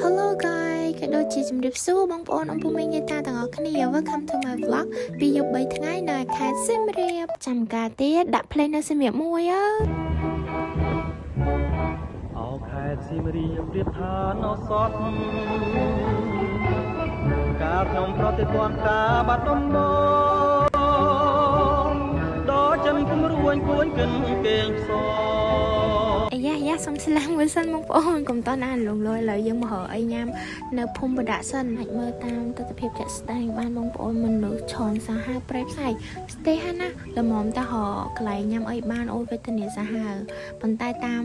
Hello guys ក៏ដូចជាជំរាបសួរបងប្អូនអំពុកមីងយាយតាទាំងអស់គ្នា Welcome to my vlog ពីយប់3ថ្ងៃនៅខេត្តសៀមរាបចាំការទៀតដាក់ភ្លេងនៅសៀមរាបមួយអោខេត្តសៀមរាបរៀបថាណោសតការខ្ញុំប្រតិបត្តិការបាត់ដំបងដល់ចិនគំរួញគួនកិនគេងផ្សងយ៉ាសុំស្លាមមួយសិនបងប្អូនកុំតណាលងលយឥឡូវយើងមកអីញ៉ាំនៅភូមិបដាសិនអាចមើលតាមទស្សនវិជ្ជាជាក់ស្ដែងបានបងប្អូនមនុស្សឆនសាហាវប្រេផ្សៃស្ទេហណាល្មមតែហកន្លែងញ៉ាំអីបានអូនវេទនាសាហាវប៉ុន្តែតាម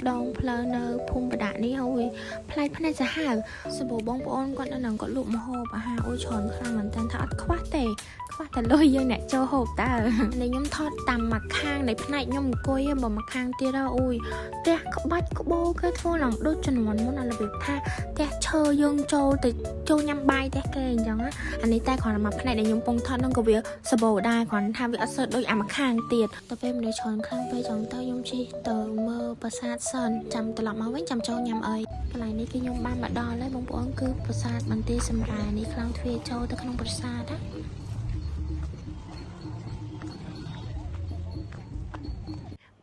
ដងផ្លូវនៅភូមិបដានេះអូយផ្លែភ្នែកសាហាវសបោបងប្អូនគាត់នៅនឹងគាត់លក់ម្ហូបអាហារអូយឆនខ្លាំងមែនតើថាអត់ខ្វះទេខ្វះតែលុយយើងអ្នកចូលហូបតើខ្ញុំថតតាមមួយខាងនៃផ្នែកខ្ញុំអង្គុយបើមួយខាងទៀតអូយផ្ទះក្បាច់ក្បោគេធ្វើឡើងដូចជំនាន់មុនអារបៀបថាផ្ទះឈើយើងចូលញ៉ាំបាយផ្ទះគេអញ្ចឹងអានេះតែគ្រាន់តែមួយផ្នែកដែលខ្ញុំពងថតនឹងក៏វាសបោដែរគ្រាន់ថាវាអត់សូវដូចអាមួយខាងទៀតទៅពេលមនុស្សច្រើនខ្លាំងពេកចឹងទៅខ្ញុំជិះទៅមើលប្រាសាទសិនចាំត្រឡប់មកវិញចាំចូលញ៉ាំអីកន្លែងនេះគឺខ្ញុំបានមកដល់ហើយបងប្អូនគឺប្រាសាទបន្ទាយសម្រាយនេះខ្លាំងទ្វារចូលទៅក្នុងប្រាសាទណា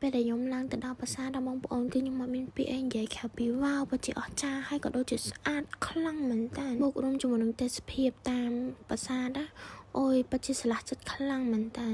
ពេលដែលខ្ញុំឡើងទៅដល់ប្រាសាទដល់បងប្អូនគឺខ្ញុំមកមានពាក្យអីនិយាយខៅពីវ៉ាវពិតជាអស្ចារ្យហើយក៏ដូចជាស្អាតខ្លាំងមែនតើបូករួមជាមួយនឹងទេសភាពតាមប្រាសាទណាអូយពិតជាស្រឡះចិត្តខ្លាំងមែនតើ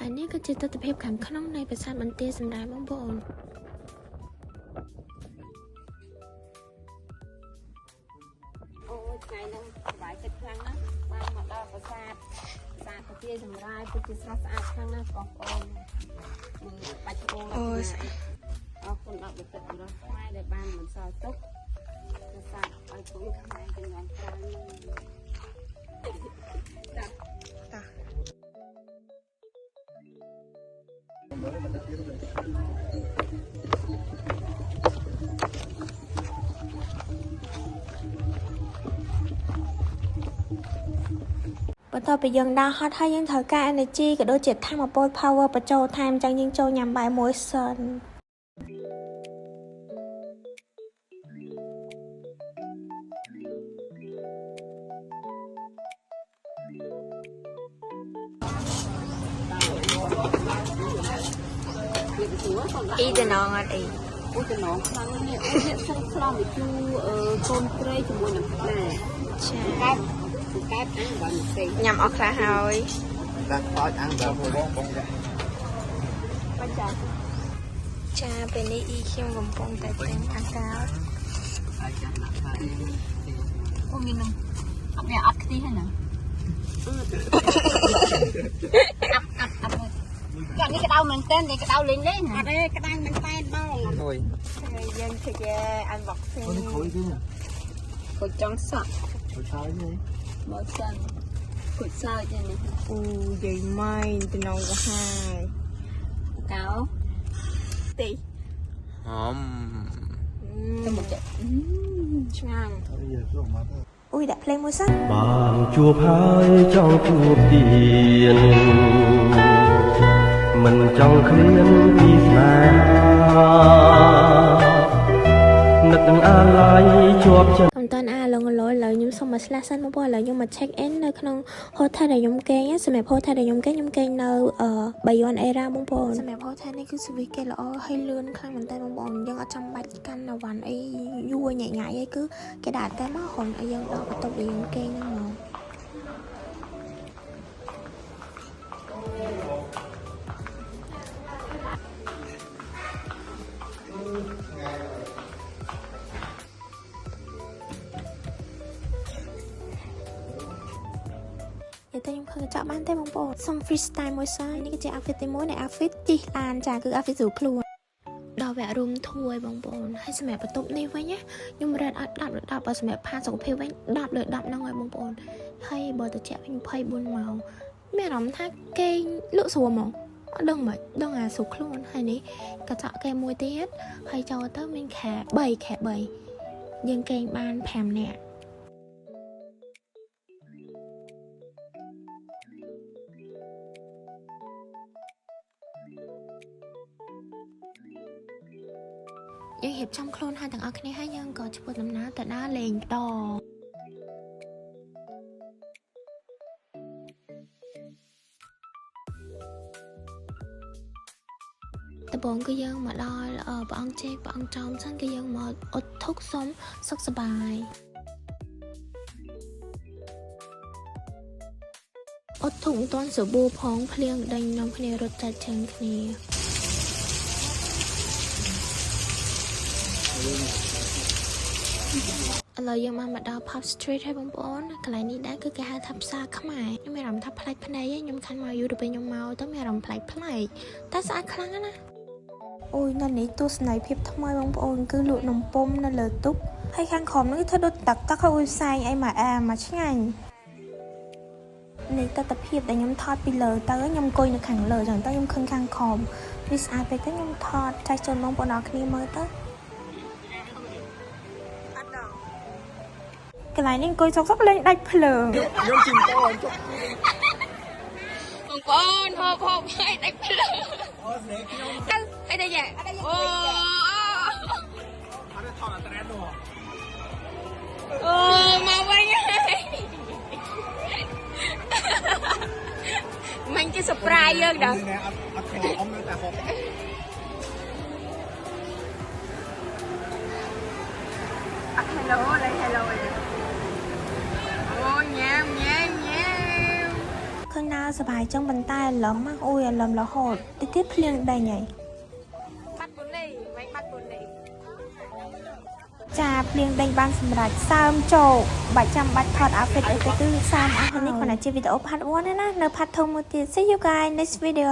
ហើយនេះគឺជាទស្សនវិជ្ជាខាងក្នុងនៃប្រាសាទបន្ទាយសម្រាប់បងប្អូនអូយថ្ងៃនេះសប្បាយចិត្តខ្លាំងណាស់បានមកដល់ប្រាសាទបន្ទាយសម្រាប់ពិតជាស្រស់ស្អាតខ្លាំងណាស់បងប្អូនមើលបាច់ត្បូងអូយអរគុណដល់បុព្វបុរសខ្មែរដែលបានបន្សល់ទុកប្រាសាទឲ្យពូខ្មែរជំនាន់ក្រោយបន្ទាប់ពីយើងដើរហត់ហើយយើងត្រូវការ energy ក៏ដូចជាថាមពល power បញ្ចូលថែមអញ្ចឹងយើងចូលញ៉ាំបាយមួយសិនអ៊ីតំណងអត់អីអូតំណងខ្លាំងនេះអូអ្នកសិនខ្លាំងវិជូកូនត្រីជាមួយនឹងផ្លែចាកែបអាំងបានផ្សេងញ៉ាំអស់ខ្លះហើយដាក់ខ្លោចអាំងដល់បងបាច់ចាពេលនេះអ៊ីខ្ញុំកំពុងតែទិញអាកោហើយចាំដាក់ខ្លះអូមាននំអត់មានអត់ខ្ទិះហ្នឹងណាកាត់នេះក្តៅមែនតើនេះក្តៅលេងណាអត់ទេក្តៅមែនតើបងអូយយើងធ្វើជា unboxing នេះខូចទេខូចចង់សក់ខូចហើយនេះមកសិនខូចសើចនេះអូយាយម៉ៃតំណងក៏ហើយកៅទីហមទៅមកចាឆ្ងាញ់អូយដាក់ភ្លេងមួយសិនបានជួបហើយចង់ជួបទៀតមិនចង់ឃ្លានពីស្នេហានឹកអាឡ័យជាប់ចិត្តកំតាន់អាឡងឡយឥឡូវខ្ញុំសុំមកស្លាស់សិនមកព្រោះឥឡូវខ្ញុំមក check in នៅក្នុង hotel ដែលខ្ញុំគេងសម្រាប់ hotel ដែលខ្ញុំគេងនៅBayon Era បងប្អូនសម្រាប់ hotel នេះគឺ service គេល្អហើយលឿនខ្លាំងមែនតើបងប្អូនយើងអត់ចាំបាច់កាន់អវ៉ាន់អីយួរញ៉ៃអីគឺគេដាក់តែមកហុនឲ្យយើងដល់បន្ទប់ដែលយើងគេងហ្នឹងមកតែខ្ញុំឃើញចាក់បានទេបងប្អូនសុំ freestyle មួយសិននេះគឺជា outfit ទី1នៃ outfit ជិះឡានចាគឺ outfit ស្រួលខ្លួនដល់វគ្គរួមធួយបងប្អូនហើយសម្រាប់បន្ទប់នេះវិញណាខ្ញុំរ៉េតឲ្យ10លើ10បើសម្រាប់ផាសុខភាពវិញ10លើ10ហ្នឹងហើយបងប្អូនហើយបើទៅចាក់វិញ24ម៉ោងមានអារម្មណ៍ថាគេលក់ស្រួលហ្មង đừng mà đừng sụt luôn hay ní cả chợ cây mùi tiết hay cho tới mình khẽ bầy nhưng cây ban phèm nè nhưng hiệp trong clone hai thằng ở cái này hai nhân có chụp làm ná tại đã lên toแต่บงก็ยังมาลอยบางเจ๊บางจอมฉันก็ยังมาอดทุกข์ซ้มสุขสบายอดถุงต้นสือบูพองเพลียงดังน้ำคเนรถจัดเชิงคเนเรายังมาดาวพับสตรีทให้บงปอนกลายนี้ได้คือแกหาทับซาขมายยังไม่รำทับพลายพนัยยังคันมาอยู่ดูเป็นยังเมาต้องไม่รำพลายแต่สะอาดครั้งนะโอ้ยนั่นนี่ตัวสไนเพ็บทำไมบางปอนคือหลุดนมปมนั่นเลยตุ๊กให้ข้างขอมนั่นถ้าโดนตักเขาอุ้ยใส่ไอ้หมามาใช่ไงนี่ตะเพียบแต่ยำทอดไปเลยแต่ก็ยำกุยในขังเลยจังต้องยำขึ้นข้างขอมวิสาไปก็ยำทอดใจจนบางปอนออกนี่มือตั้งcái này nên coi sóc lên đạch phở nhôm chìm to chụp con hộp hay đạch phở cái đây vậy ô mà quay mình cái surprise hơn đó hello đây hello ô nhámข้างหน้าสบายจังบันใต้ล้มมากอุ้ยล้มแล้วโหดติดเพลียงได้ไงปัดบุญเลยไม่ปัดบุญเลยจ่าเพลียงได้บ้านสำหรับซ้ำโจบัดจำบัดถอดอาเฟตไอเตอร์ซ้ำอันนี้คนไหนจะวิดีโอพัดวันนะเนื้อพัดทงมือตี see you guys next video